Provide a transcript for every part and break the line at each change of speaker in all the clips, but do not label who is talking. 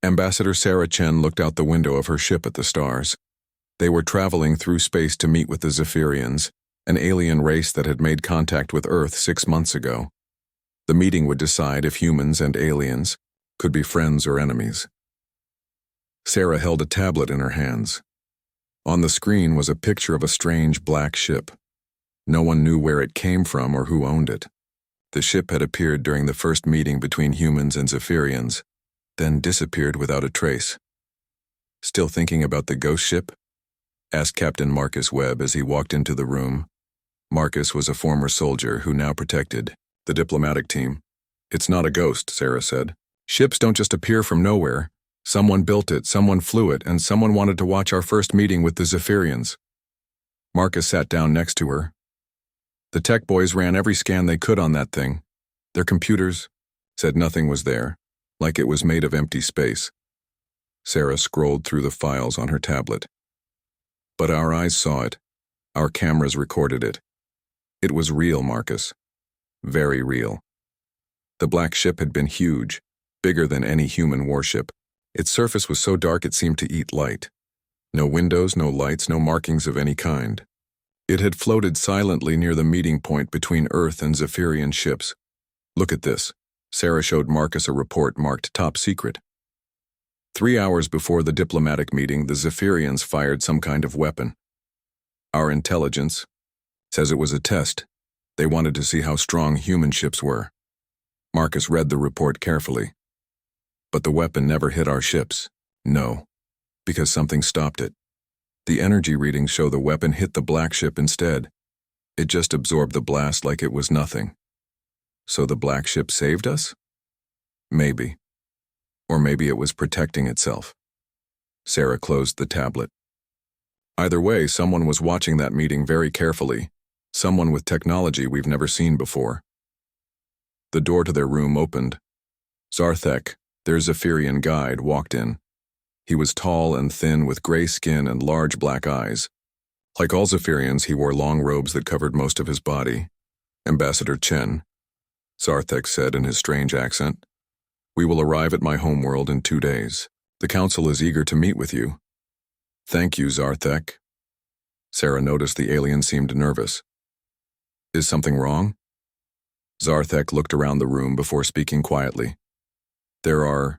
Ambassador Sarah Chen looked out the window of her ship at the stars. They were traveling through space to meet with the Zephyrians, an alien race that had made contact with Earth 6 months ago. The meeting would decide if humans and aliens could be friends or enemies. Sarah held a tablet in her hands. On the screen was a picture of a strange black ship. No one knew where it came from or who owned it. The ship had appeared during the first meeting between humans and Zephyrians, then disappeared without a trace. "Still thinking about the ghost ship?" asked Captain Marcus Webb as he walked into the room. Marcus was a former soldier who now protected the diplomatic team. "It's not a ghost," Sarah said. "Ships don't just appear from nowhere. Someone built it, someone flew it, and someone wanted to watch our first meeting with the Zephyrians." Marcus sat down next to her. "The tech boys ran every scan they could on that thing. Their computers said nothing was there, like it was made of empty space." Sarah scrolled through the files on her tablet. "But our eyes saw it. Our cameras recorded it. It was real, Marcus. Very real." The black ship had been huge, bigger than any human warship. Its surface was so dark it seemed to eat light. No windows, no lights, no markings of any kind. It had floated silently near the meeting point between Earth and Zephyrian ships. "Look at this." Sarah showed Marcus a report marked Top Secret. 3 hours before the diplomatic meeting, the Zephyrians fired some kind of weapon. "Our intelligence says it was a test. They wanted to see how strong human ships were." Marcus read the report carefully. "But the weapon never hit our ships. No, because something stopped it. The energy readings show the weapon hit the black ship instead. It just absorbed the blast like it was nothing." "So the black ship saved us?" "Maybe. Or maybe it was protecting itself." Sarah closed the tablet. "Either way, someone was watching that meeting very carefully. Someone with technology we've never seen before." The door to their room opened. Zarthek, their Zephyrian guide, walked in. He was tall and thin with gray skin and large black eyes. Like all Zephyrians, he wore long robes that covered most of his body. "Ambassador Chen," Zarthek said in his strange accent, "we will arrive at my homeworld in 2 days. The council is eager to meet with you." "Thank you, Zarthek." Sarah noticed the alien seemed nervous. "Is something wrong?" Zarthek looked around the room before speaking quietly. "There are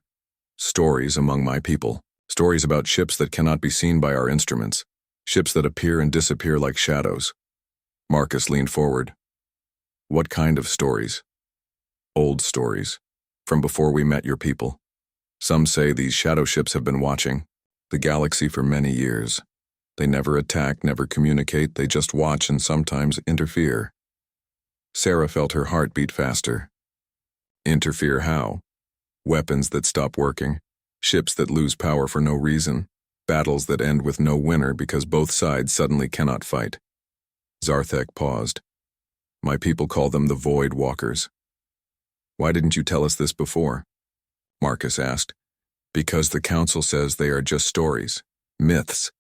stories among my people. Stories about ships that cannot be seen by our instruments. Ships that appear and disappear like shadows." Marcus leaned forward. "What kind of stories?" "Old stories, from before we met your people. Some say these shadow ships have been watching the galaxy for many years. They never attack, never communicate, they just watch and sometimes interfere." Sarah felt her heart beat faster. "Interfere how?" "Weapons that stop working, ships that lose power for no reason, battles that end with no winner because both sides suddenly cannot fight." Zarthek paused. "My people call them the Void Walkers." "Why didn't you tell us this before?" Marcus asked. "Because the council says they are just stories, myths.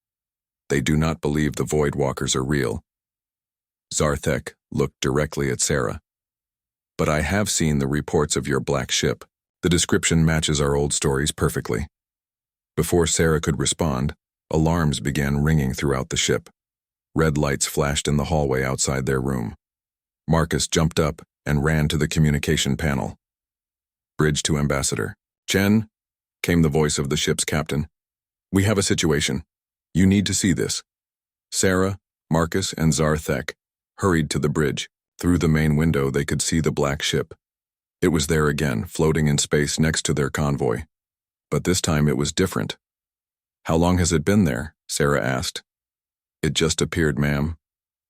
They do not believe the Void Walkers are real." Zarthek looked directly at Sarah. "But I have seen the reports of your black ship. The description matches our old stories perfectly." Before Sarah could respond, alarms began ringing throughout the ship. Red lights flashed in the hallway outside their room. Marcus jumped up and ran to the communication panel. "Bridge to Ambassador Chen," came the voice of the ship's captain. "We have a situation. You need to see this." Sarah, Marcus, and Zarthek hurried to the bridge. Through the main window they could see the black ship. It was there again, floating in space next to their convoy. But this time it was different. "How long has it been there?" Sarah asked. "It just appeared, ma'am.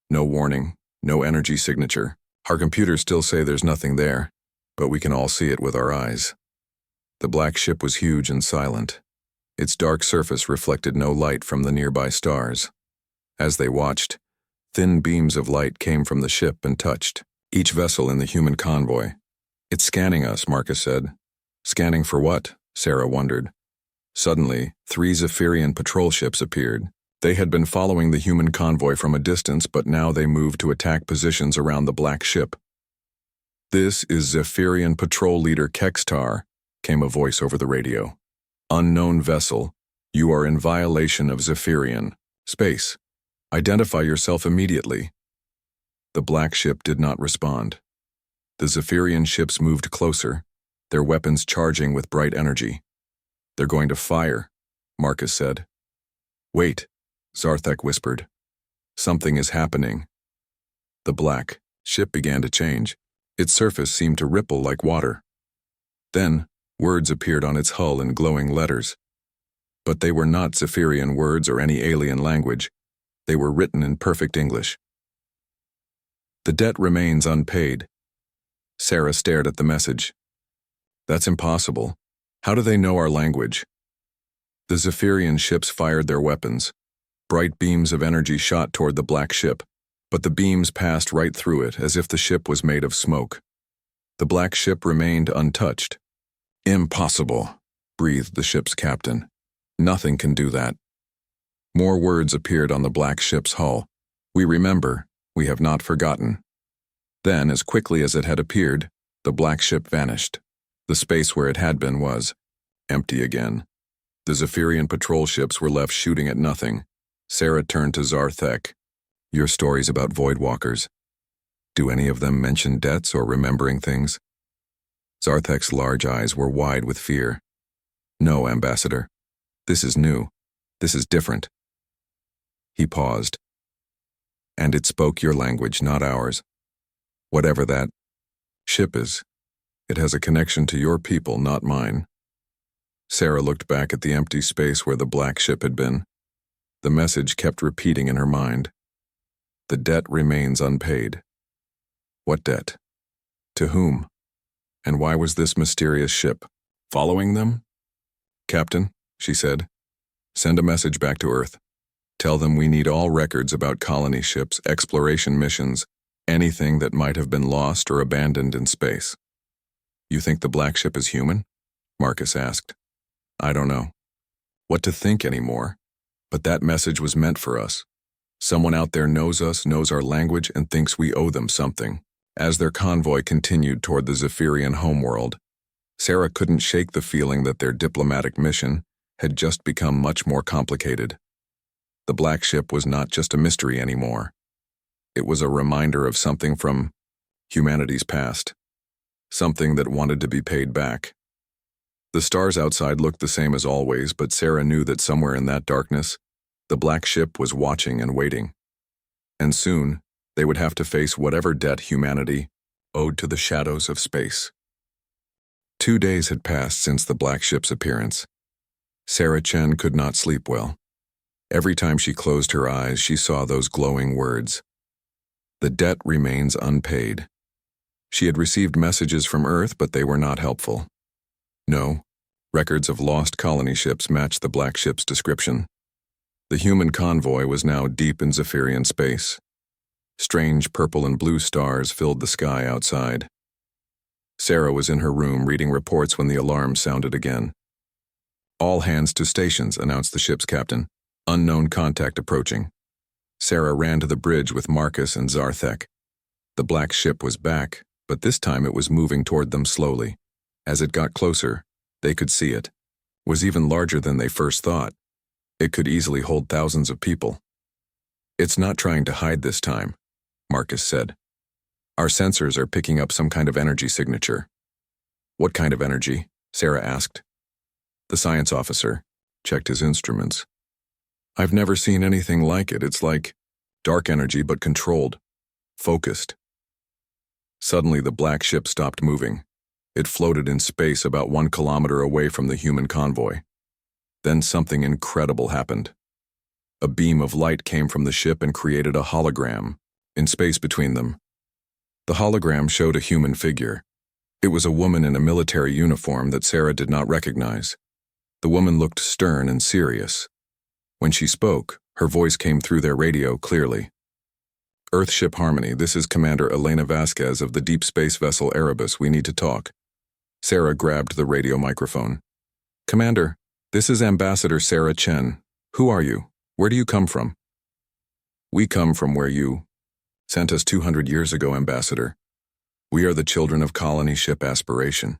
No warning, no energy signature. Our computers still say there's nothing there, but we can all see it with our eyes." The black ship was huge and silent. Its dark surface reflected no light from the nearby stars. As they watched, thin beams of light came from the ship and touched each vessel in the human convoy. "It's scanning us," Marcus said. "Scanning for what?" Sarah wondered. Suddenly, 3 Zephyrian patrol ships appeared. They had been following the human convoy from a distance, but now they moved to attack positions around the black ship. "This is Zephyrian patrol leader Kextar," came a voice over the radio. Unknown vessel, you are in violation of Zephyrian space. Identify yourself immediately. The black ship did not respond. The Zephyrian ships moved closer, their weapons charging with bright energy. They're going to fire, Marcus said. Wait, Zarthek whispered. Something is happening. The black ship began to change. Its surface seemed to ripple like water. Then, words appeared on its hull in glowing letters. But they were not Zephyrian words or any alien language. They were written in perfect English. The debt remains unpaid. Sarah stared at the message. That's impossible. How do they know our language? The Zephyrian ships fired their weapons. Bright beams of energy shot toward the black ship, but the beams passed right through it as if the ship was made of smoke. The black ship remained untouched. Impossible, breathed the ship's captain. Nothing can do that. More words appeared on the black ship's hull. We remember, we have not forgotten. Then, as quickly as it had appeared, the black ship vanished. The space where it had been was empty again. The Zephyrian patrol ships were left shooting at nothing. Sarah turned to Zarthek. Your stories about voidwalkers. Do any of them mention debts or remembering things? Zarthek's large eyes were wide with fear. No, Ambassador. This is new. This is different. He paused. And it spoke your language, not ours. Whatever that ship is, it has a connection to your people, not mine. Sarah looked back at the empty space where the black ship had been. The message kept repeating in her mind. The debt remains unpaid. What debt? To whom? And why was this mysterious ship following them? Captain, she said, send a message back to Earth. Tell them we need all records about colony ships, exploration missions, anything that might have been lost or abandoned in space. You think the black ship is human? Marcus asked. I don't know what to think anymore, but that message was meant for us. Someone out there knows us, knows our language, and thinks we owe them something. As their convoy continued toward the Zephyrian homeworld, Sarah couldn't shake the feeling that their diplomatic mission had just become much more complicated. The black ship was not just a mystery anymore. It was a reminder of something from humanity's past, something that wanted to be paid back. The stars outside looked the same as always, but Sarah knew that somewhere in that darkness, the black ship was watching and waiting. And soon, they would have to face whatever debt humanity owed to the shadows of space. 2 days had passed since the black ship's appearance. Sarah Chen could not sleep well. Every time she closed her eyes, she saw those glowing words. The debt remains unpaid. She had received messages from Earth, but they were not helpful. No, records of lost colony ships matched the black ship's description. The human convoy was now deep in Zephyrian space. Strange purple and blue stars filled the sky outside. Sarah was in her room reading reports when the alarm sounded again. All hands to stations, announced the ship's captain. Unknown contact approaching. Sarah ran to the bridge with Marcus and Zarthek. The black ship was back, but this time it was moving toward them slowly. As it got closer, they could see it. It was even larger than they first thought. It could easily hold thousands of people. It's not trying to hide this time, Marcus said. Our sensors are picking up some kind of energy signature. What kind of energy? Sarah asked. The science officer checked his instruments. I've never seen anything like it. It's like dark energy but controlled, focused. Suddenly the black ship stopped moving. It floated in space about 1 kilometer away from the human convoy. Then something incredible happened. A beam of light came from the ship and created a hologram in space between them. The hologram showed a human figure. It was a woman in a military uniform that Sarah did not recognize. The woman looked stern and serious. When she spoke, her voice came through their radio clearly. Earthship Harmony, this is Commander Elena Vasquez of the deep space vessel Erebus. We need to talk. Sarah grabbed the radio microphone. Commander, this is Ambassador Sarah Chen. Who are you? Where do you come from? We come from where you sent us 200 years ago, Ambassador. We are the children of colony ship aspiration.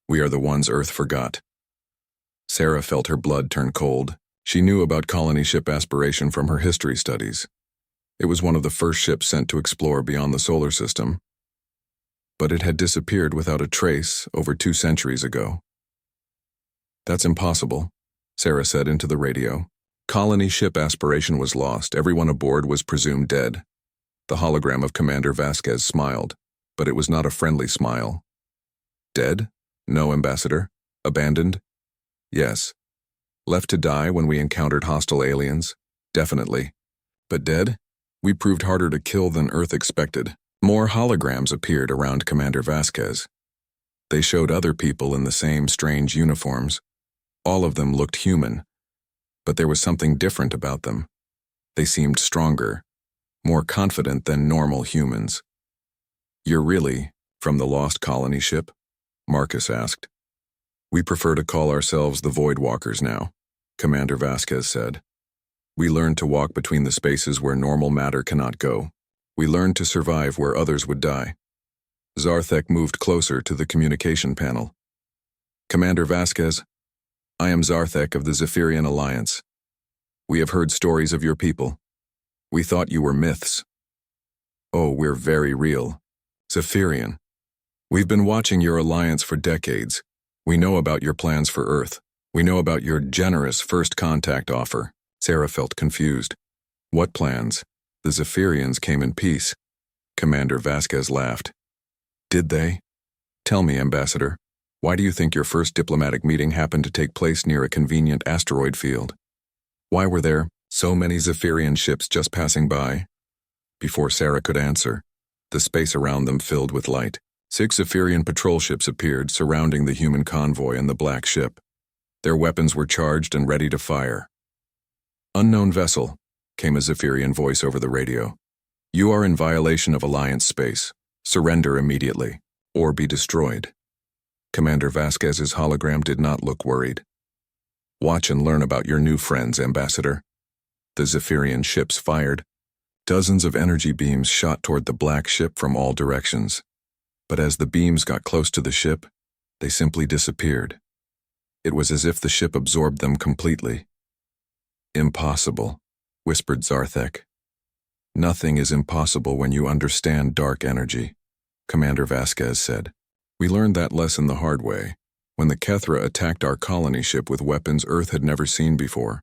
We are the ones Earth forgot. Sarah felt her blood turn cold. She knew about colony ship aspiration from her history studies. It was one of the first ships sent to explore beyond the solar system. But it had disappeared without a trace over 2 centuries ago. "That's impossible," Sarah said into the radio. Colony ship aspiration was lost. Everyone aboard was presumed dead. The hologram of Commander Vasquez smiled, but it was not a friendly smile. "Dead? No, Ambassador. Abandoned? Yes. Left to die when we encountered hostile aliens? Definitely. But dead? We proved harder to kill than Earth expected." More holograms appeared around Commander Vasquez. They showed other people in the same strange uniforms. All of them looked human, but there was something different about them. They seemed stronger, more confident than normal humans. "You're really from the lost colony ship?" Marcus asked. "We prefer to call ourselves the Void Walkers now," Commander Vasquez said. "We learned to walk between the spaces where normal matter cannot go. We learned to survive where others would die." Zarthek moved closer to the communication panel. "Commander Vasquez, I am Zarthek of the Zephyrian Alliance. We have heard stories of your people. We thought you were myths. Oh, we're very real. Zephyrian. We've been watching your alliance for decades. We know about your plans for Earth. We know about your generous first contact offer." Sarah felt confused. "What plans? The Zephyrians came in peace." Commander Vasquez laughed. "Did they? Tell me, Ambassador, why do you think your first diplomatic meeting happened to take place near a convenient asteroid field? Why were there so many Zephyrian ships just passing by?" Before Sarah could answer, the space around them filled with light. 6 Zephyrian patrol ships appeared, surrounding the human convoy and the black ship. Their weapons were charged and ready to fire. "Unknown vessel," came a Zephyrian voice over the radio. "You are in violation of Alliance space. Surrender immediately, or be destroyed." Commander Vasquez's hologram did not look worried. "Watch and learn about your new friends, Ambassador." The Zephyrian ships fired. Dozens of energy beams shot toward the black ship from all directions. But as the beams got close to the ship, they simply disappeared. It was as if the ship absorbed them completely. "Impossible," whispered Zarthek. "Nothing is impossible when you understand dark energy," Commander Vasquez said. "We learned that lesson the hard way, when the Kethra attacked our colony ship with weapons Earth had never seen before."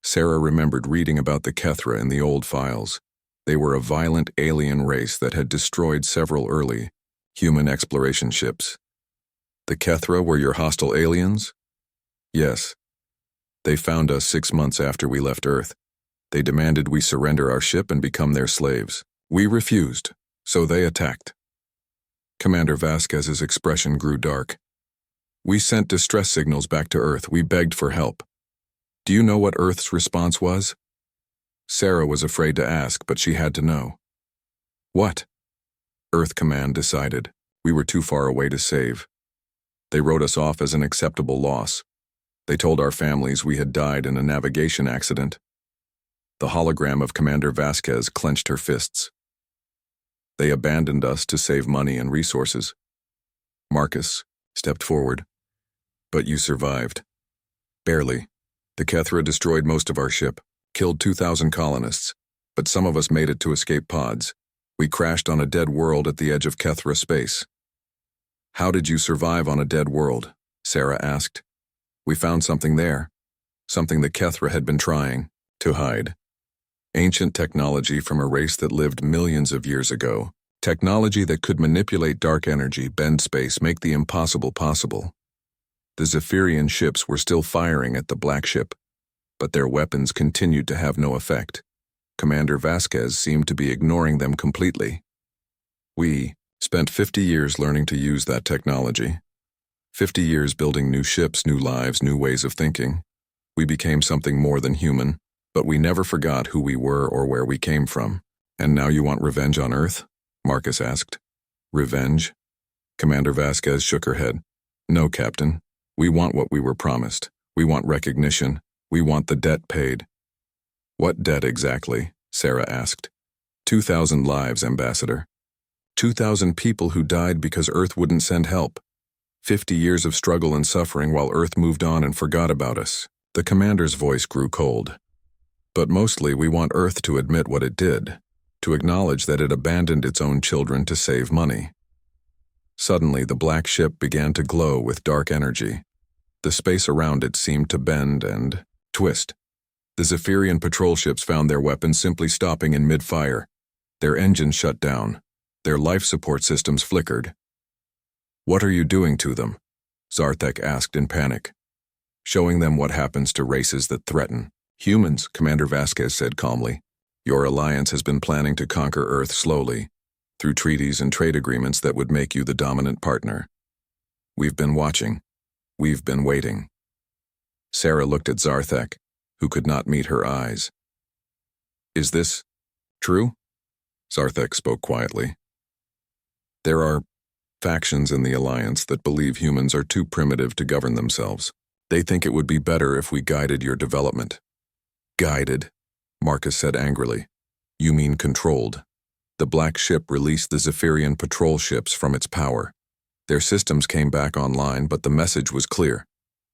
Sarah remembered reading about the Kethra in the old files. They were a violent alien race that had destroyed several early human exploration ships. "The Kethra were your hostile aliens?" "Yes. They found us 6 months after we left Earth. They demanded we surrender our ship and become their slaves. We refused, so they attacked." Commander Vasquez's expression grew dark. "We sent distress signals back to Earth. We begged for help. Do you know what Earth's response was?" Sarah was afraid to ask, but she had to know. "What?" Earth Command decided. We were too far away to save. They wrote us off as an acceptable loss. They told our families we had died in a navigation accident. The hologram of Commander Vasquez clenched her fists. "They abandoned us to save money and resources." Marcus stepped forward. "But you survived." "Barely. The Kethra destroyed most of our ship, killed 2,000 colonists, but some of us made it to escape pods. We crashed on a dead world at the edge of Kethra space." "How did you survive on a dead world?" Sarah asked. "We found something there, something the Kethra had been trying to hide. Ancient technology from a race that lived millions of years ago. Technology that could manipulate dark energy, bend space, make the impossible possible. The Zephyrian ships were still firing at the black ship, but their weapons continued to have no effect. Commander Vasquez seemed to be ignoring them completely. We spent 50 years learning to use that technology. 50 years building new ships, new lives, new ways of thinking. We became something more than human, but we never forgot who we were or where we came from. And now you want revenge on Earth?" Marcus asked. "Revenge?" Commander Vasquez shook her head. "No, Captain. We want what we were promised. We want recognition. We want the debt paid." "What debt exactly?" Sarah asked. 2,000 lives, Ambassador. 2,000 people who died because Earth wouldn't send help. 50 years of struggle and suffering while Earth moved on and forgot about us. The commander's voice grew cold. But mostly we want Earth to admit what it did, to acknowledge that it abandoned its own children to save money. Suddenly, the black ship began to glow with dark energy. The space around it seemed to bend and twist. The Zephyrian patrol ships found their weapons simply stopping in mid-fire. Their engines shut down. Their life support systems flickered. "What are you doing to them?" Zarthek asked in panic. "Showing them what happens to races that threaten." "Humans," Commander Vasquez said calmly. "Your alliance has been planning to conquer Earth slowly, through treaties and trade agreements that would make you the dominant partner. We've been watching. We've been waiting." Sarah looked at Zarthek, who could not meet her eyes. "Is this true?" Zarthek spoke quietly. "There are factions in the alliance that believe humans are too primitive to govern themselves. They think it would be better if we guided your development." "Guided?" Marcus said angrily. "You mean controlled." The black ship released the Zephyrian patrol ships from its power. Their systems came back online, but the message was clear.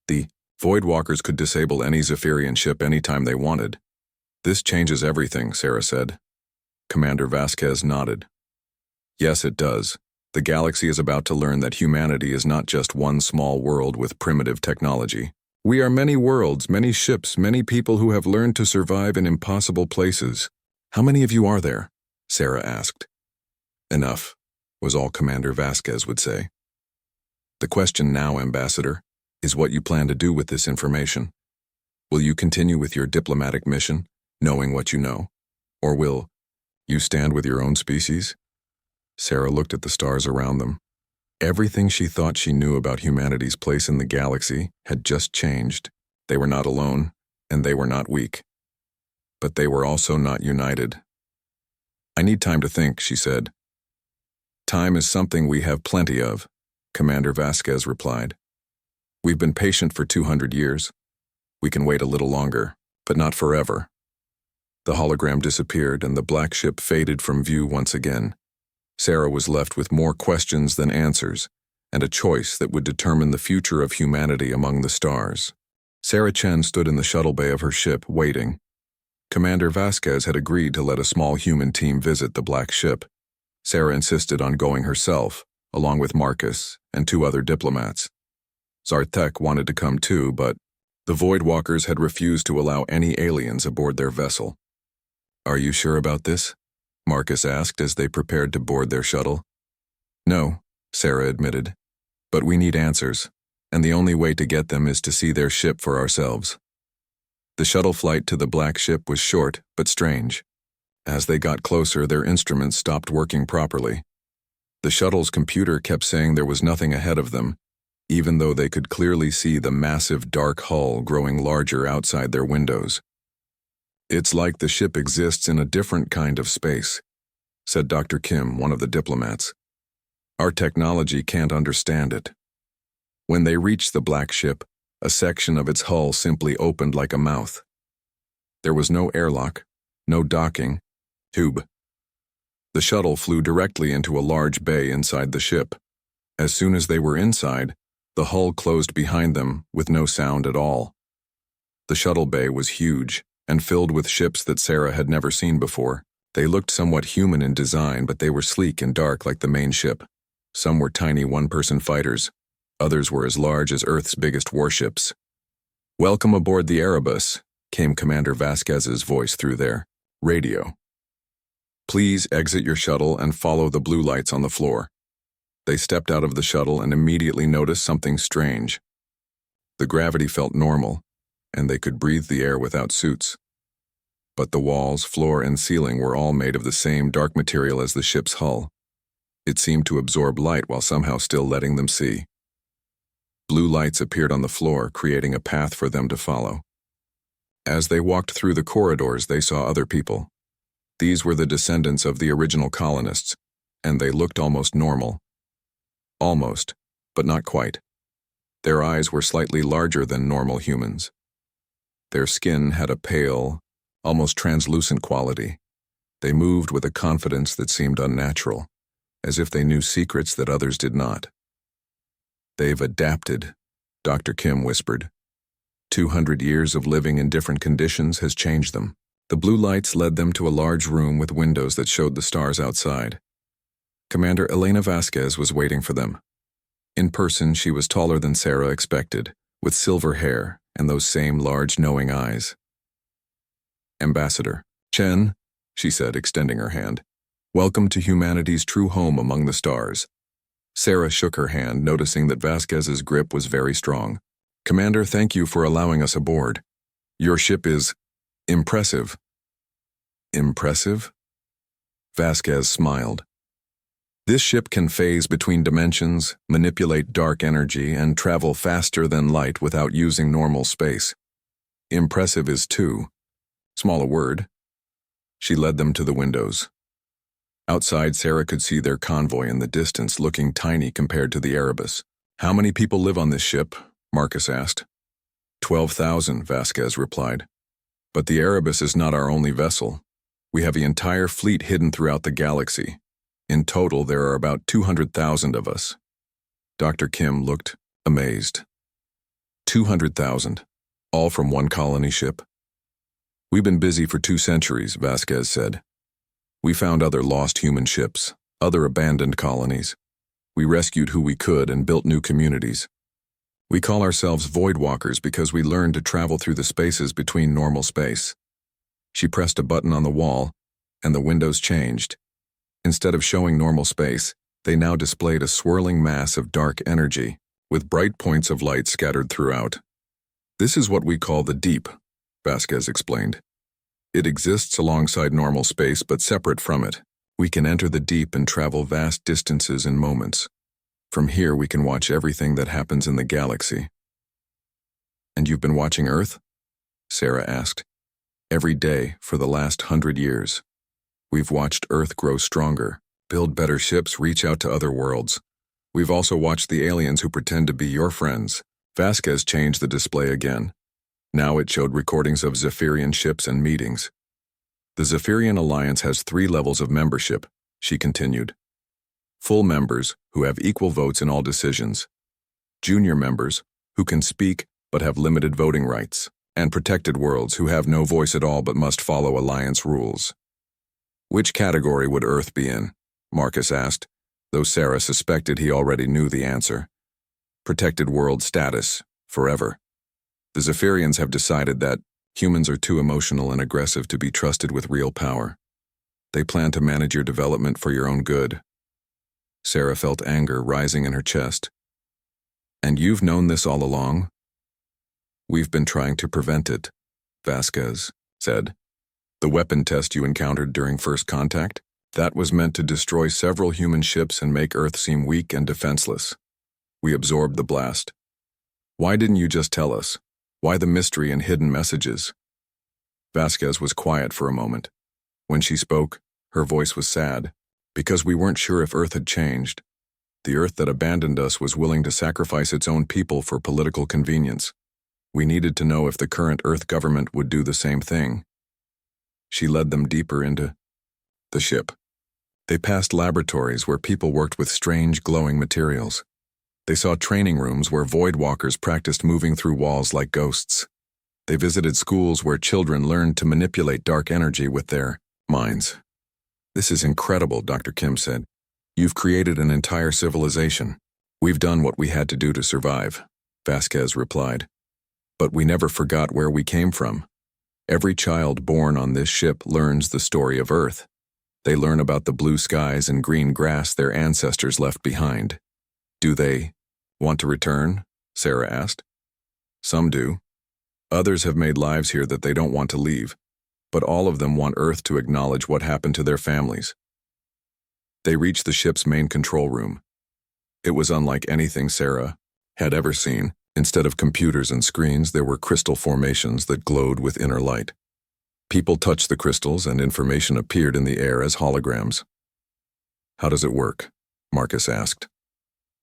The Voidwalkers could disable any Zephyrian ship anytime they wanted. "This changes everything," Sarah said. Commander Vasquez nodded. "Yes, it does. The galaxy is about to learn that humanity is not just one small world with primitive technology. We are many worlds, many ships, many people who have learned to survive in impossible places." "How many of you are there?" Sarah asked. "Enough," was all Commander Vasquez would say. "The question now, Ambassador, is what you plan to do with this information. Will you continue with your diplomatic mission, knowing what you know? Or will you stand with your own species?" Sarah looked at the stars around them. Everything she thought she knew about humanity's place in the galaxy had just changed. They were not alone, and they were not weak. But they were also not united. "I need time to think," she said. "Time is something we have plenty of," Commander Vasquez replied. "We've been patient for 200 years. We can wait a little longer, but not forever." The hologram disappeared and the black ship faded from view once again. Sarah was left with more questions than answers, and a choice that would determine the future of humanity among the stars. Sarah Chen stood in the shuttle bay of her ship, waiting. Commander Vasquez had agreed to let a small human team visit the black ship. Sarah insisted on going herself, along with Marcus and 2 other diplomats. Zarthek wanted to come too, but the Voidwalkers had refused to allow any aliens aboard their vessel. "Are you sure about this?" Marcus asked as they prepared to board their shuttle. "No," Sarah admitted, "but we need answers, and the only way to get them is to see their ship for ourselves." The shuttle flight to the black ship was short but strange. As they got closer, their instruments stopped working properly. The shuttle's computer kept saying there was nothing ahead of them, even though they could clearly see the massive dark hull growing larger outside their windows. "It's like the ship exists in a different kind of space," said Dr. Kim, one of the diplomats. "Our technology can't understand it." When they reached the black ship, a section of its hull simply opened like a mouth. There was no airlock, no docking, tube. The shuttle flew directly into a large bay inside the ship. As soon as they were inside, the hull closed behind them with no sound at all. The shuttle bay was huge and filled with ships that Sarah had never seen before. They looked somewhat human in design, but they were sleek and dark like the main ship. Some were tiny one-person fighters. Others were as large as Earth's biggest warships. "Welcome aboard the Erebus," came Commander Vasquez's voice through their radio. "Please exit your shuttle and follow the blue lights on the floor." They stepped out of the shuttle and immediately noticed something strange. The gravity felt normal, and they could breathe the air without suits. But the walls, floor, and ceiling were all made of the same dark material as the ship's hull. It seemed to absorb light while somehow still letting them see. Blue lights appeared on the floor, creating a path for them to follow. As they walked through the corridors, they saw other people. These were the descendants of the original colonists, and they looked almost normal. Almost, but not quite. Their eyes were slightly larger than normal humans. Their skin had a pale, almost translucent quality. They moved with a confidence that seemed unnatural, as if they knew secrets that others did not. They've adapted, Dr. Kim whispered. 200 years of living in different conditions has changed them. The blue lights led them to a large room with windows that showed the stars outside. Commander Elena Vasquez was waiting for them. In person, she was taller than Sarah expected, with silver hair and those same large, knowing eyes. Ambassador Chen, she said, extending her hand. Welcome to humanity's true home among the stars. Sarah shook her hand, noticing that Vasquez's grip was very strong. Commander, thank you for allowing us aboard. Your ship is impressive. Impressive? Vasquez smiled. This ship can phase between dimensions, manipulate dark energy, and travel faster than light without using normal space. Impressive is too small a word. She led them to the windows. Outside, Sarah could see their convoy in the distance, looking tiny compared to the Erebus. How many people live on this ship? Marcus asked. 12,000, Vasquez replied. But the Erebus is not our only vessel. We have the entire fleet hidden throughout the galaxy. In total, there are about 200,000 of us. Dr. Kim looked amazed. 200,000, all from one colony ship. We've been busy for 2 centuries, Vasquez said. We found other lost human ships, other abandoned colonies. We rescued who we could and built new communities. We call ourselves Voidwalkers because we learned to travel through the spaces between normal space. She pressed a button on the wall, and the windows changed. Instead of showing normal space, they now displayed a swirling mass of dark energy, with bright points of light scattered throughout. This is what we call the Deep, Vasquez explained. It exists alongside normal space but separate from it. We can enter the Deep and travel vast distances in moments. From here we can watch everything that happens in the galaxy. And you've been watching Earth? Sarah asked. Every day for the last 100 years. We've watched Earth grow stronger, build better ships, reach out to other worlds. We've also watched the aliens who pretend to be your friends. Vasquez changed the display again. Now it showed recordings of Zephyrian ships and meetings. The Zephyrian Alliance has 3 levels of membership, she continued. Full members, who have equal votes in all decisions. Junior members, who can speak but have limited voting rights. And protected worlds, who have no voice at all but must follow Alliance rules. Which category would Earth be in? Marcus asked, though Sarah suspected he already knew the answer. Protected world status, forever. The Zephyrians have decided that humans are too emotional and aggressive to be trusted with real power. They plan to manage your development for your own good. Sarah felt anger rising in her chest. And you've known this all along? We've been trying to prevent it, Vasquez said. The weapon test you encountered during first contact? That was meant to destroy several human ships and make Earth seem weak and defenseless. We absorbed the blast. Why didn't you just tell us? Why the mystery and hidden messages? Vasquez was quiet for a moment. When she spoke, her voice was sad. Because we weren't sure if Earth had changed. The Earth that abandoned us was willing to sacrifice its own people for political convenience. We needed to know if the current Earth government would do the same thing. She led them deeper into the ship. They passed laboratories where people worked with strange glowing materials. They saw training rooms where Voidwalkers practiced moving through walls like ghosts. They visited schools where children learned to manipulate dark energy with their minds. This is incredible, Dr. Kim said. You've created an entire civilization. We've done what we had to do to survive, Vasquez replied. But we never forgot where we came from. Every child born on this ship learns the story of Earth. They learn about the blue skies and green grass their ancestors left behind. Do they want to return? Sarah asked. Some do. Others have made lives here that they don't want to leave. But all of them want Earth to acknowledge what happened to their families. They reached the ship's main control room. It was unlike anything Sarah had ever seen. Instead of computers and screens, there were crystal formations that glowed with inner light. People touched the crystals and information appeared in the air as holograms. How does it work? Marcus asked.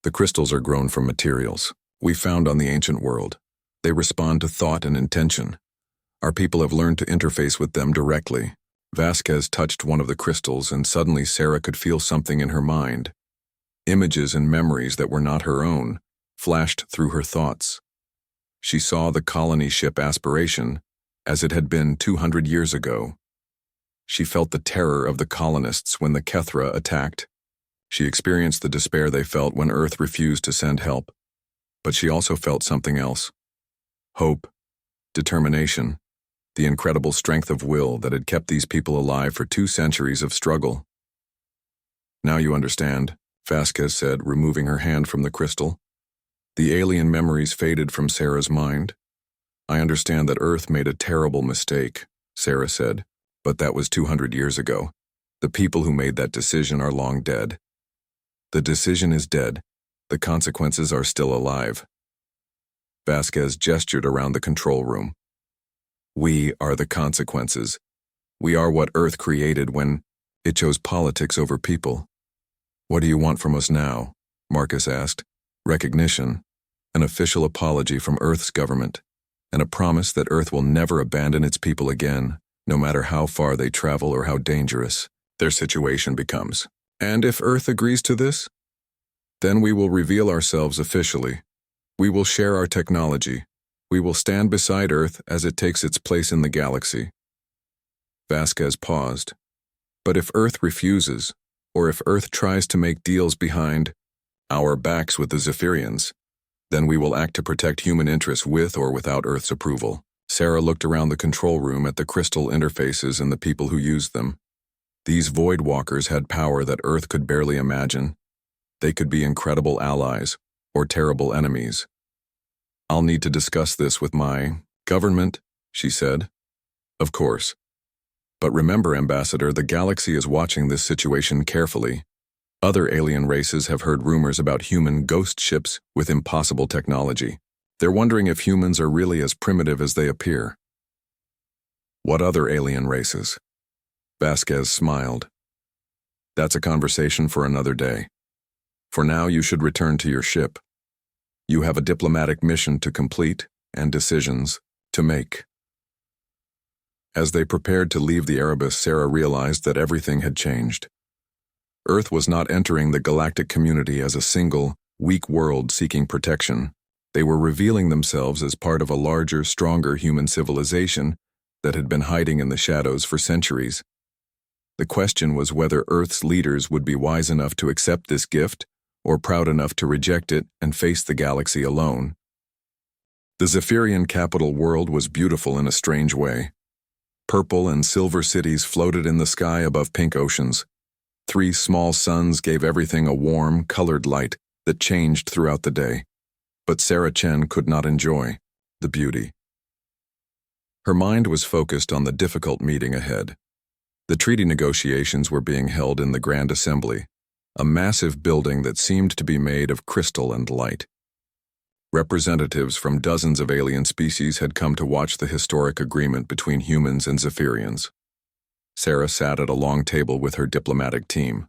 The crystals are grown from materials we found on the ancient world. They respond to thought and intention. Our people have learned to interface with them directly. Vasquez touched one of the crystals and suddenly Sarah could feel something in her mind. Images and memories that were not her own, flashed through her thoughts. She saw the colony ship Aspiration as it had been 200 years ago. She felt the terror of the colonists when the Kethra attacked. She experienced the despair they felt when Earth refused to send help. But she also felt something else. Hope, determination, the incredible strength of will that had kept these people alive for 2 centuries of struggle. "Now you understand," Vasquez said, removing her hand from the crystal. The alien memories faded from Sarah's mind. "I understand that Earth made a terrible mistake," Sarah said, "but that was 200 years ago. The people who made that decision are long dead. The decision is dead. The consequences are still alive." Vasquez gestured around the control room. "We are the consequences. We are what Earth created when it chose politics over people." "What do you want from us now?" Marcus asked. "Recognition, an official apology from Earth's government, and a promise that Earth will never abandon its people again, no matter how far they travel or how dangerous their situation becomes. And if Earth agrees to this, then we will reveal ourselves officially. We will share our technology. We will stand beside Earth as it takes its place in the galaxy." Vasquez paused. "But if Earth refuses, or if Earth tries to make deals behind our backs with the Zephyrians, then we will act to protect human interests with or without Earth's approval." Sarah looked around the control room at the crystal interfaces and the people who used them. These Void Walkers had power that Earth could barely imagine. They could be incredible allies or terrible enemies. "I'll need to discuss this with my government," she said. "Of course. But remember, Ambassador, the galaxy is watching this situation carefully. Other alien races have heard rumors about human ghost ships with impossible technology. They're wondering if humans are really as primitive as they appear." "What other alien races?" Vasquez smiled. "That's a conversation for another day. For now, you should return to your ship. You have a diplomatic mission to complete and decisions to make." As they prepared to leave the Erebus, Sarah realized that everything had changed. Earth was not entering the galactic community as a single, weak world seeking protection. They were revealing themselves as part of a larger, stronger human civilization that had been hiding in the shadows for centuries. The question was whether Earth's leaders would be wise enough to accept this gift or proud enough to reject it and face the galaxy alone. The Zephyrian capital world was beautiful in a strange way. Purple and silver cities floated in the sky above pink oceans. 3 small suns gave everything a warm, colored light that changed throughout the day. But Sarah Chen could not enjoy the beauty. Her mind was focused on the difficult meeting ahead. The treaty negotiations were being held in the Grand Assembly, a massive building that seemed to be made of crystal and light. Representatives from dozens of alien species had come to watch the historic agreement between humans and Zephyrians. Sarah sat at a long table with her diplomatic team.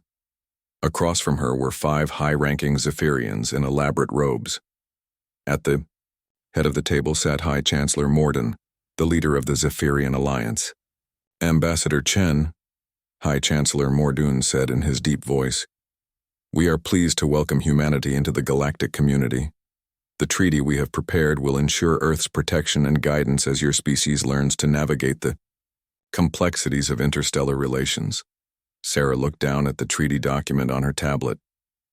Across from her were 5 high-ranking Zephyrians in elaborate robes. At the head of the table sat High Chancellor Morden, the leader of the Zephyrian Alliance. "Ambassador Chen," High Chancellor Mordoon said in his deep voice, "we are pleased to welcome humanity into the galactic community. The treaty we have prepared will ensure Earth's protection and guidance as your species learns to navigate the complexities of interstellar relations." Sarah looked down at the treaty document on her tablet.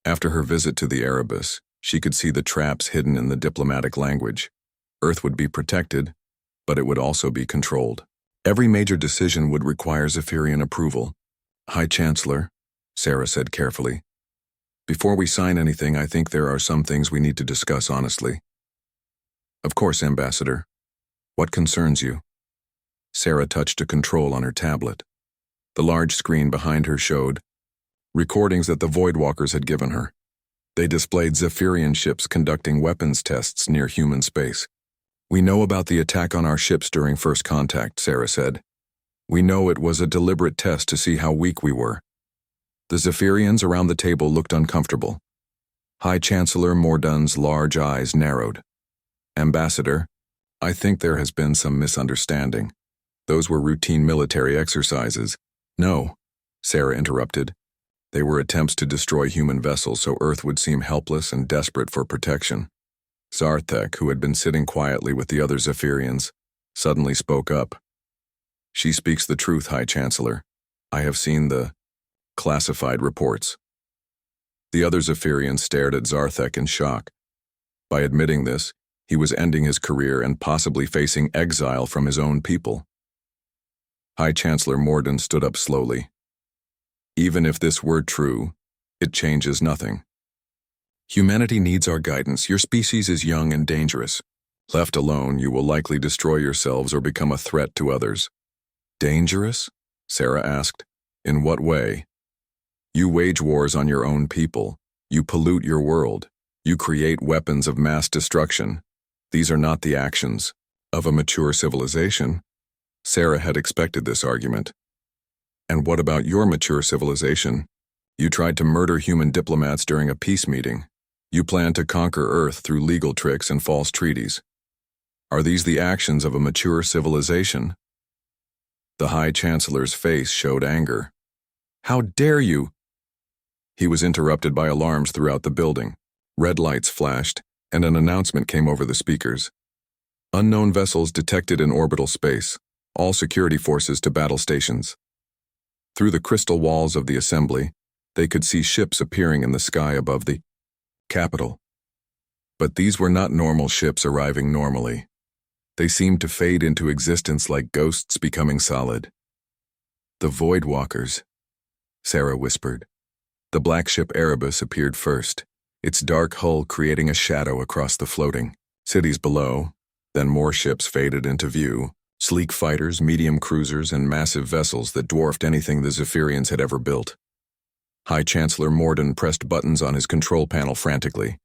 After her visit to the Erebus, she could see the traps hidden in the diplomatic language. Earth would be protected, but it would also be controlled. Every major decision would require Zephyrian approval. "High Chancellor," Sarah said carefully, "before we sign anything, I think there are some things we need to discuss honestly." "Of course, Ambassador. What concerns you?" Sarah touched a control on her tablet. The large screen behind her showed recordings that the Voidwalkers had given her. They displayed Zephyrian ships conducting weapons tests near human space. "We know about the attack on our ships during first contact," Sarah said. "We know it was a deliberate test to see how weak we were." The Zephyrians around the table looked uncomfortable. High Chancellor Mordun's large eyes narrowed. "Ambassador, I think there has been some misunderstanding. Those were routine military exercises." "No," Sarah interrupted. "They were attempts to destroy human vessels so Earth would seem helpless and desperate for protection." Zarthek, who had been sitting quietly with the other Zephyrians, suddenly spoke up. "She speaks the truth, High Chancellor. I have seen the classified reports." The other Zephyrians stared at Zarthek in shock. By admitting this, he was ending his career and possibly facing exile from his own people. High Chancellor Morden stood up slowly. "Even if this were true, it changes nothing. Humanity needs our guidance. Your species is young and dangerous. Left alone, you will likely destroy yourselves or become a threat to others." "Dangerous?" Sarah asked. "In what way?" "You wage wars on your own people. You pollute your world. You create weapons of mass destruction. These are not the actions of a mature civilization." Sarah had expected this argument. "And what about your mature civilization? You tried to murder human diplomats during a peace meeting. You plan to conquer Earth through legal tricks and false treaties. Are these the actions of a mature civilization?" The High Chancellor's face showed anger. "How dare you!" He was interrupted by alarms throughout the building. Red lights flashed, and an announcement came over the speakers. "Unknown vessels detected in orbital space. All security forces to battle stations." Through the crystal walls of the assembly, they could see ships appearing in the sky above the capital. But these were not normal ships arriving normally. They seemed to fade into existence like ghosts becoming solid. "The Void Walkers," Sarah whispered. The black ship Erebus appeared first, its dark hull creating a shadow across the floating cities below. Then more ships faded into view, sleek fighters, medium cruisers, and massive vessels that dwarfed anything the Zephyrians had ever built. High Chancellor Morden pressed buttons on his control panel frantically.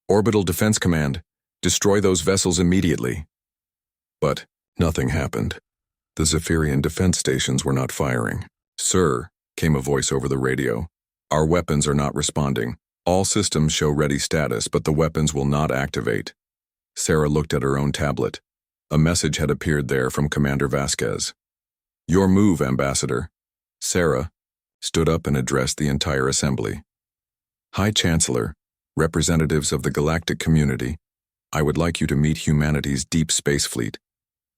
"Orbital Defense Command, destroy those vessels immediately." But nothing happened. The Zephyrian defense stations were not firing. "Sir," came a voice over the radio, "our weapons are not responding. All systems show ready status, but the weapons will not activate." Sarah looked at her own tablet. A message had appeared there from Commander Vasquez. "Your move, Ambassador." Sarah stood up and addressed the entire assembly. "High Chancellor, representatives of the galactic community, I would like you to meet humanity's deep space fleet.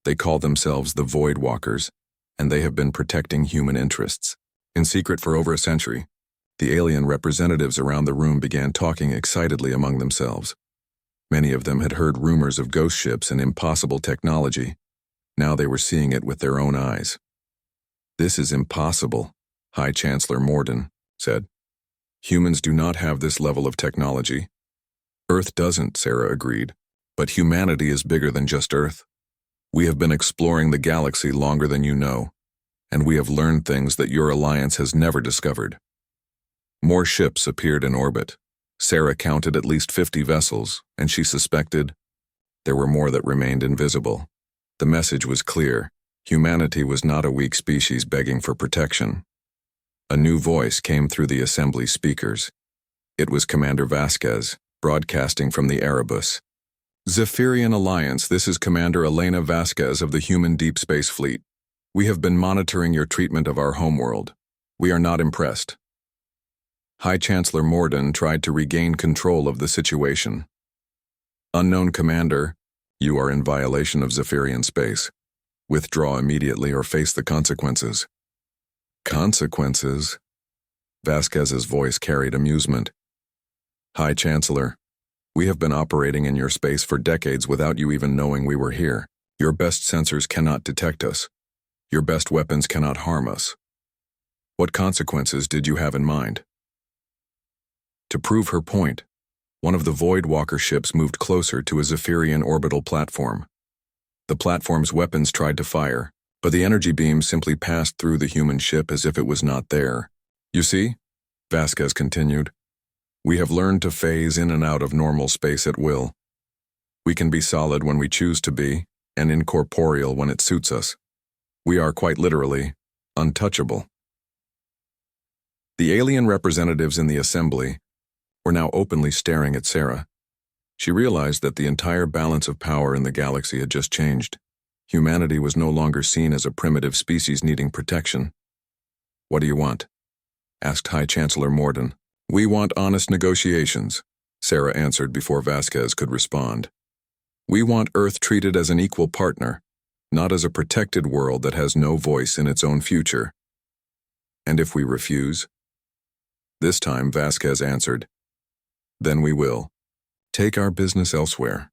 They call themselves the Void Walkers, and they have been protecting human interests in secret for over a century." The alien representatives around the room began talking excitedly among themselves. Many of them had heard rumors of ghost ships and impossible technology. Now they were seeing it with their own eyes. "This is impossible," High Chancellor Morden said. "Humans do not have this level of technology." "Earth doesn't," Sarah agreed. "But humanity is bigger than just Earth. We have been exploring the galaxy longer than you know, and we have learned things that your alliance has never discovered." More ships appeared in orbit. Sarah counted at least 50 vessels, and she suspected there were more that remained invisible. The message was clear. Humanity was not a weak species begging for protection. A new voice came through the assembly speakers. It was Commander Vasquez, broadcasting from the Erebus. "Zephyrian Alliance, this is Commander Elena Vasquez of the Human Deep Space Fleet. We have been monitoring your treatment of our homeworld. We are not impressed." High Chancellor Morden tried to regain control of the situation. "Unknown Commander, you are in violation of Zephyrian space. Withdraw immediately or face the consequences." "Consequences?" Vasquez's voice carried amusement. "High Chancellor, we have been operating in your space for decades without you even knowing we were here. Your best sensors cannot detect us. Your best weapons cannot harm us. What consequences did you have in mind?" To prove her point, one of the Void Walker ships moved closer to a Zephyrian orbital platform. The platform's weapons tried to fire, but the energy beam simply passed through the human ship as if it was not there. "You see," Vasquez continued, "we have learned to phase in and out of normal space at will. We can be solid when we choose to be, and incorporeal when it suits us. We are quite literally untouchable." The alien representatives in the assembly were now openly staring at Sarah. She realized that the entire balance of power in the galaxy had just changed. Humanity was no longer seen as a primitive species needing protection. "What do you want?" asked High Chancellor Morden. "We want honest negotiations," Sarah answered before Vasquez could respond. "We want Earth treated as an equal partner, not as a protected world that has no voice in its own future." "And if we refuse?" This time Vasquez answered, "Then we will. Take our business elsewhere.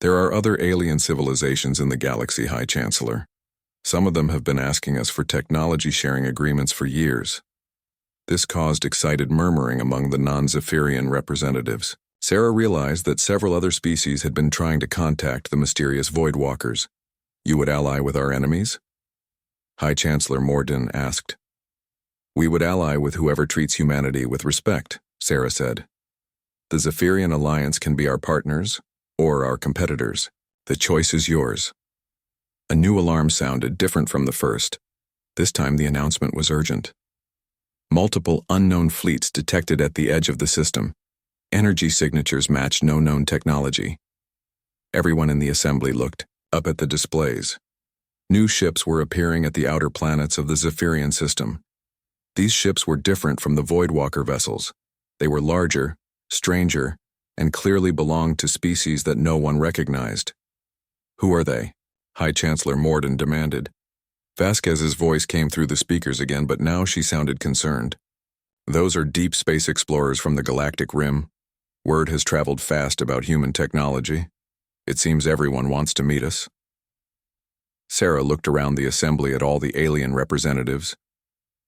There are other alien civilizations in the galaxy, High Chancellor. Some of them have been asking us for technology-sharing agreements for years." This caused excited murmuring among the non-Zephyrian representatives. Sarah realized that several other species had been trying to contact the mysterious Voidwalkers. "You would ally with our enemies?" High Chancellor Morden asked. "We would ally with whoever treats humanity with respect," Sarah said. "The Zephyrian Alliance can be our partners or our competitors. The choice is yours." A new alarm sounded, different from the first. This time the announcement was urgent. Multiple unknown fleets detected at the edge of the system. Energy signatures matched no known technology. Everyone in the assembly looked up at the displays. New ships were appearing at the outer planets of the Zephyrian system. These ships were different from the Voidwalker vessels. They were larger, stranger, and clearly belonged to species that no one recognized. "Who are they?" High Chancellor Morden demanded. Vasquez's voice came through the speakers again, but now she sounded concerned. "Those are deep space explorers from the Galactic Rim. Word has traveled fast about human technology. It seems everyone wants to meet us." Sarah looked around the assembly at all the alien representatives.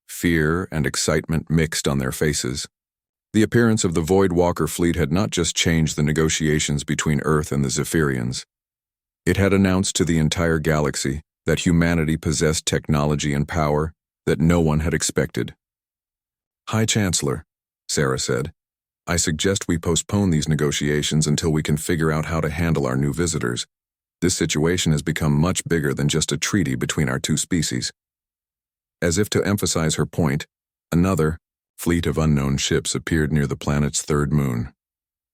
Fear and excitement mixed on their faces. The appearance of the Voidwalker fleet had not just changed the negotiations between Earth and the Zephyrians. It had announced to the entire galaxy that humanity possessed technology and power that no one had expected. "High Chancellor," Sarah said, "I suggest we postpone these negotiations until we can figure out how to handle our new visitors. This situation has become much bigger than just a treaty between our two species." As if to emphasize her point, another fleet of unknown ships appeared near the planet's third moon.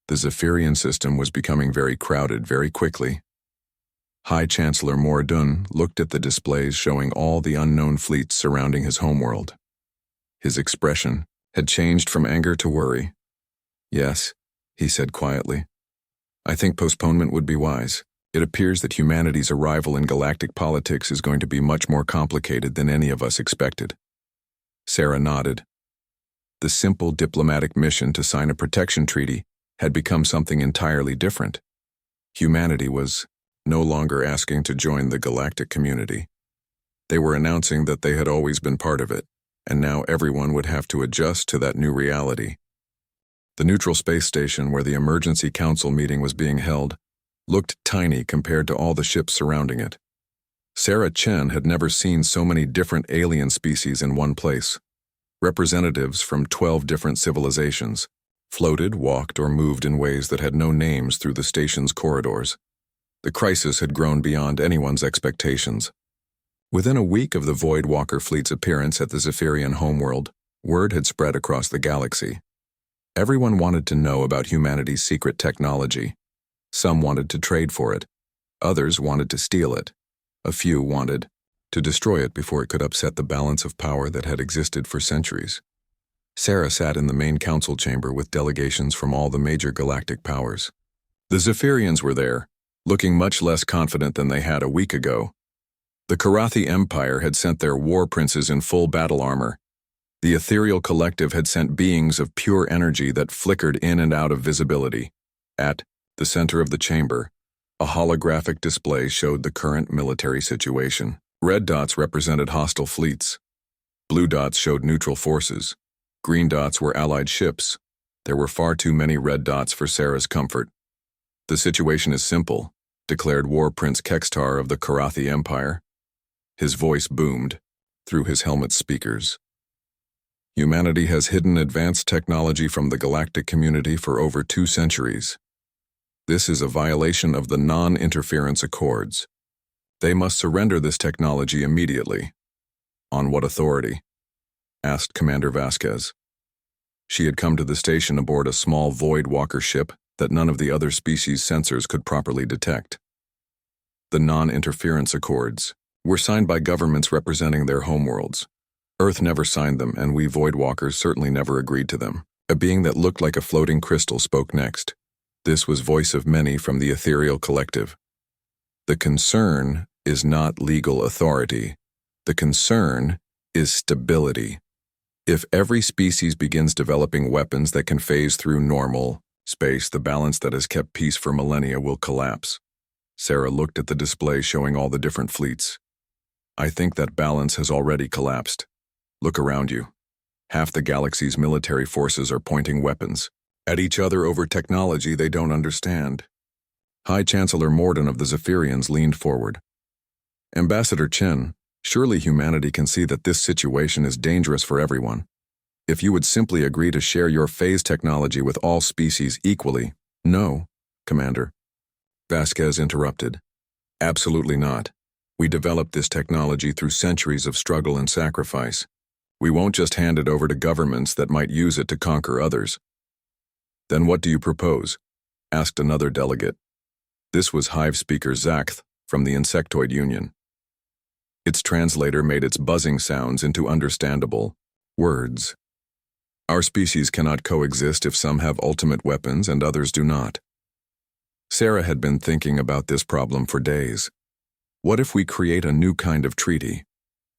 The Zephyrian system was becoming very crowded very quickly. High Chancellor Morden looked at the displays showing all the unknown fleets surrounding his homeworld. His expression had changed from anger to worry. "Yes," he said quietly. "I think postponement would be wise. It appears that humanity's arrival in galactic politics is going to be much more complicated than any of us expected." Sarah nodded. The simple diplomatic mission to sign a protection treaty had become something entirely different. Humanity was no longer asking to join the galactic community. They were announcing that they had always been part of it, and now everyone would have to adjust to that new reality. The neutral space station where the emergency council meeting was being held looked tiny compared to all the ships surrounding it. Sarah Chen had never seen so many different alien species in one place. Representatives from 12 different civilizations floated, walked, or moved in ways that had no names through the station's corridors. The crisis had grown beyond anyone's expectations. Within a week of the Voidwalker fleet's appearance at the Zephyrian homeworld, word had spread across the galaxy. Everyone wanted to know about humanity's secret technology. Some wanted to trade for it. Others wanted to steal it. A few wanted to destroy it before it could upset the balance of power that had existed for centuries. Sarah sat in the main council chamber with delegations from all the major galactic powers. The Zephyrians were there, looking much less confident than they had a week ago. The Karathi Empire had sent their war princes in full battle armor. The ethereal collective had sent beings of pure energy that flickered in and out of visibility. At the center of the chamber, a holographic display showed the current military situation. Red dots represented hostile fleets. Blue dots showed neutral forces. Green dots were allied ships. There were far too many red dots for Sarah's comfort. "The situation is simple," declared War Prince Kextar of the Karathi Empire. His voice boomed through his helmet's speakers. "Humanity has hidden advanced technology from the galactic community for over 2 centuries. This is a violation of the non-interference accords. They must surrender this technology immediately." "On what authority?" asked Commander Vasquez. She had come to the station aboard a small Voidwalker ship that none of the other species' sensors could properly detect. The non-interference accords were signed by governments representing their homeworlds. Earth never signed them, and we Voidwalkers certainly never agreed to them. A being that looked like a floating crystal spoke next. This was voice of many from the ethereal collective. The concern is not legal authority. The concern is stability. If every species begins developing weapons that can phase through normal space, the balance that has kept peace for millennia will collapse. Sarah looked at the display showing all the different fleets. I think that balance has already collapsed. Look around you. Half the galaxy's military forces are pointing weapons at each other over technology they don't understand. High Chancellor Morden of the Zephyrians leaned forward. Ambassador Chen, surely humanity can see that this situation is dangerous for everyone. If you would simply agree to share your phase technology with all species equally. No, Commander. Vasquez interrupted. Absolutely not. We developed this technology through centuries of struggle and sacrifice. We won't just hand it over to governments that might use it to conquer others. Then what do you propose? Asked another delegate. This was Hive speaker Zakth from the Insectoid Union. Its translator made its buzzing sounds into understandable words. Our species cannot coexist if some have ultimate weapons and others do not. Sarah had been thinking about this problem for days. What if we create a new kind of treaty?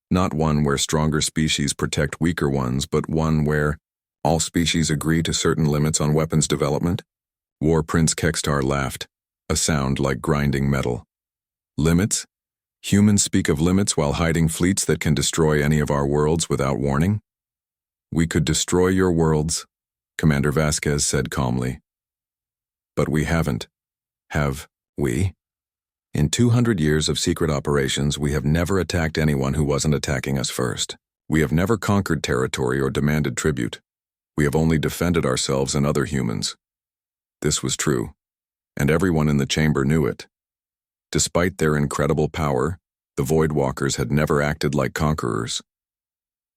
Not one where stronger species protect weaker ones, but one where all species agree to certain limits on weapons development? War Prince Kextar laughed, a sound like grinding metal. Limits? Humans speak of limits while hiding fleets that can destroy any of our worlds without warning? We could destroy your worlds, Commander Vasquez said calmly. But we haven't. Have we? In 200 years of secret operations, we have never attacked anyone who wasn't attacking us first. We have never conquered territory or demanded tribute. We have only defended ourselves and other humans. This was true, and everyone in the chamber knew it. Despite their incredible power, the Voidwalkers had never acted like conquerors.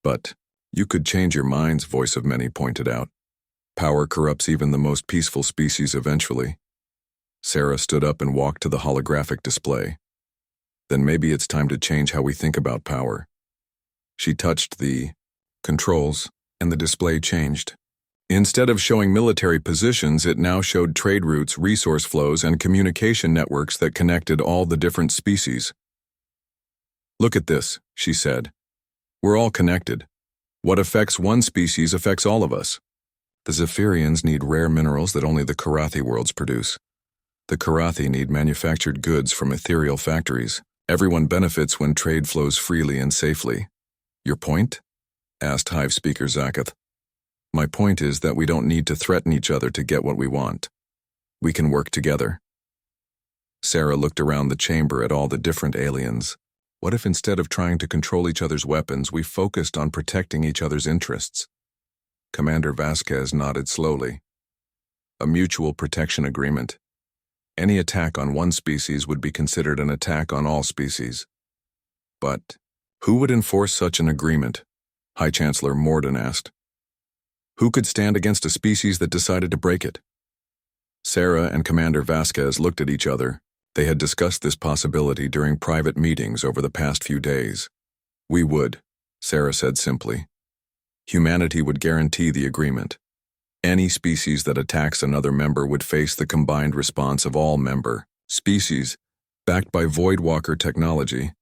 But you could change your minds, voice of many pointed out. Power corrupts even the most peaceful species eventually. Sarah stood up and walked to the holographic display. Then maybe it's time to change how we think about power. She touched the controls, and the display changed. Instead of showing military positions, it now showed trade routes, resource flows, and communication networks that connected all the different species. Look at this, she said. We're all connected. What affects one species affects all of us. The Zephyrians need rare minerals that only the Karathi worlds produce. The Karathi need manufactured goods from ethereal factories. Everyone benefits when trade flows freely and safely. Your point? Asked Hive speaker Zakath. My point is that we don't need to threaten each other to get what we want. We can work together. Sarah looked around the chamber at all the different aliens. What if instead of trying to control each other's weapons, we focused on protecting each other's interests? Commander Vasquez nodded slowly. A mutual protection agreement. Any attack on one species would be considered an attack on all species. But who would enforce such an agreement? High Chancellor Morden asked. Who could stand against a species that decided to break it? Sarah and Commander Vasquez looked at each other. They had discussed this possibility during private meetings over the past few days. We would, Sarah said simply. Humanity would guarantee the agreement. Any species that attacks another member would face the combined response of all member species, backed by Voidwalker technology.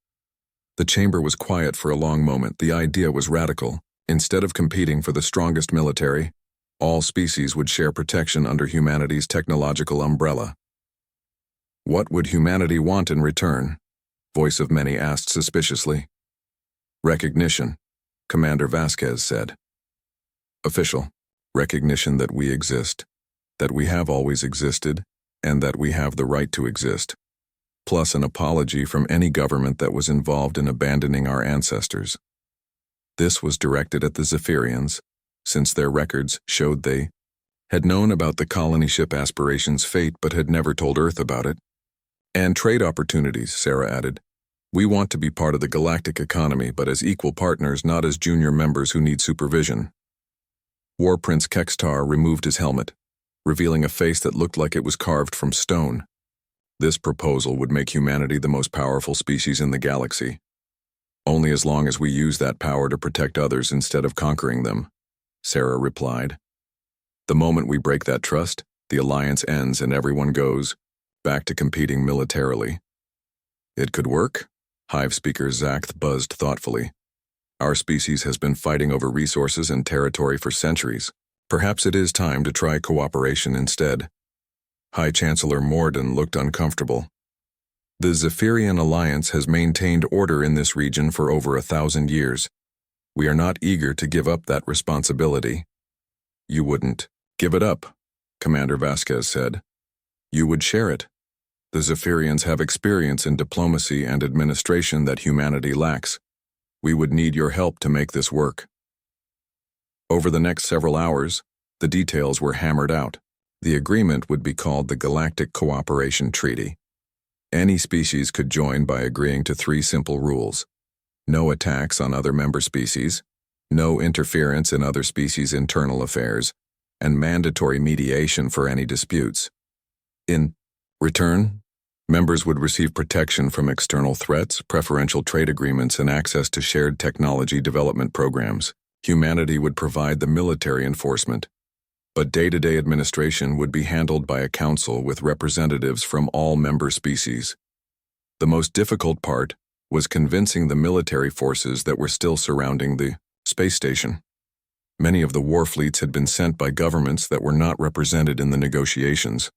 The chamber was quiet for a long moment. The idea was radical. Instead of competing for the strongest military, all species would share protection under humanity's technological umbrella. What would humanity want in return? Voice of many asked suspiciously. Recognition, Commander Vasquez said. Official. Recognition that we exist, that we have always existed, and that we have the right to exist, plus an apology from any government that was involved in abandoning our ancestors. This was directed at the Zephyrians, since their records showed they had known about the colony ship Aspiration's fate but had never told Earth about it. And trade opportunities, Sarah added. We want to be part of the galactic economy, but as equal partners, not as junior members who need supervision. War Prince Kextar removed his helmet, revealing a face that looked like it was carved from stone. This proposal would make humanity the most powerful species in the galaxy. Only as long as we use that power to protect others instead of conquering them, Sarah replied. The moment we break that trust, The alliance ends and everyone goes back to competing militarily. It could work, Hive speaker Zakth buzzed thoughtfully. Our species has been fighting over resources and territory for centuries. Perhaps it is time to try cooperation instead. High Chancellor Morden looked uncomfortable. The Zephyrian Alliance has maintained order in this region for over 1,000 years. We are not eager to give up that responsibility. You wouldn't give it up, Commander Vasquez said. You would share it. The Zephyrians have experience in diplomacy and administration that humanity lacks. We would need your help to make this work. Over the next several hours, the details were hammered out. The agreement would be called the Galactic Cooperation Treaty. Any species could join by agreeing to 3 simple rules. No attacks on other member species, no interference in other species' internal affairs, and mandatory mediation for any disputes. In return, members would receive protection from external threats, preferential trade agreements, and access to shared technology development programs. Humanity would provide the military enforcement, but day-to-day administration would be handled by a council with representatives from all member species. The most difficult part was convincing the military forces that were still surrounding the space station. Many of the war fleets had been sent by governments that were not represented in the negotiations,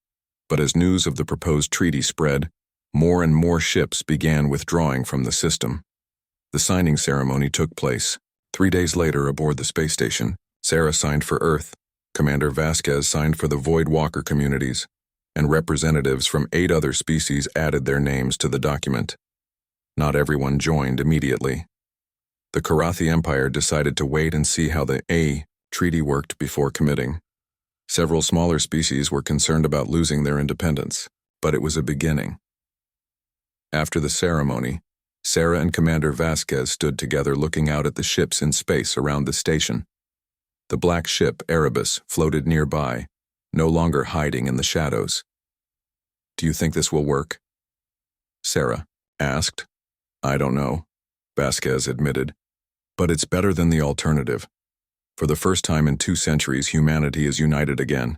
but as news of the proposed treaty spread, more and more ships began withdrawing from the system. The signing ceremony took place. 3 days later, aboard the space station, Sarah signed for Earth, Commander Vasquez signed for the Void Walker communities, and representatives from 8 other species added their names to the document. Not everyone joined immediately. The Karathi Empire decided to wait and see how the treaty worked before committing. Several smaller species were concerned about losing their independence, but it was a beginning. After the ceremony, Sarah and Commander Vasquez stood together looking out at the ships in space around the station. The black ship, Erebus, floated nearby, no longer hiding in the shadows. Do you think this will work? Sarah asked. I don't know, Vasquez admitted, but it's better than the alternative. For the first time in 2 centuries, humanity is united again.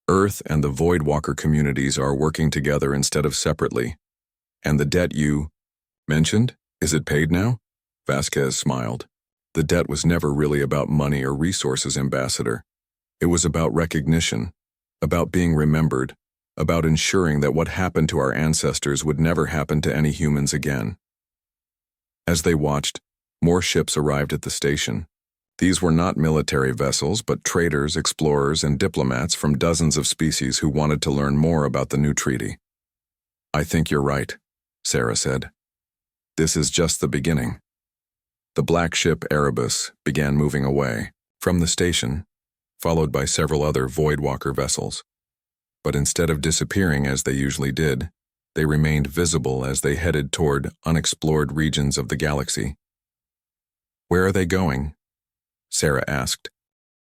Earth and the Void Walker communities are working together instead of separately. And the debt you mentioned, is it paid now? Vasquez smiled. The debt was never really about money or resources, Ambassador. It was about recognition, about being remembered, about ensuring that what happened to our ancestors would never happen to any humans again. As they watched, more ships arrived at the station. These were not military vessels, but traders, explorers, and diplomats from dozens of species who wanted to learn more about the new treaty. I think you're right, Sarah said. This is just the beginning. The black ship Erebus began moving away from the station, followed by several other Void Walker vessels. But instead of disappearing as they usually did, they remained visible as they headed toward unexplored regions of the galaxy. Where are they going? Sarah asked.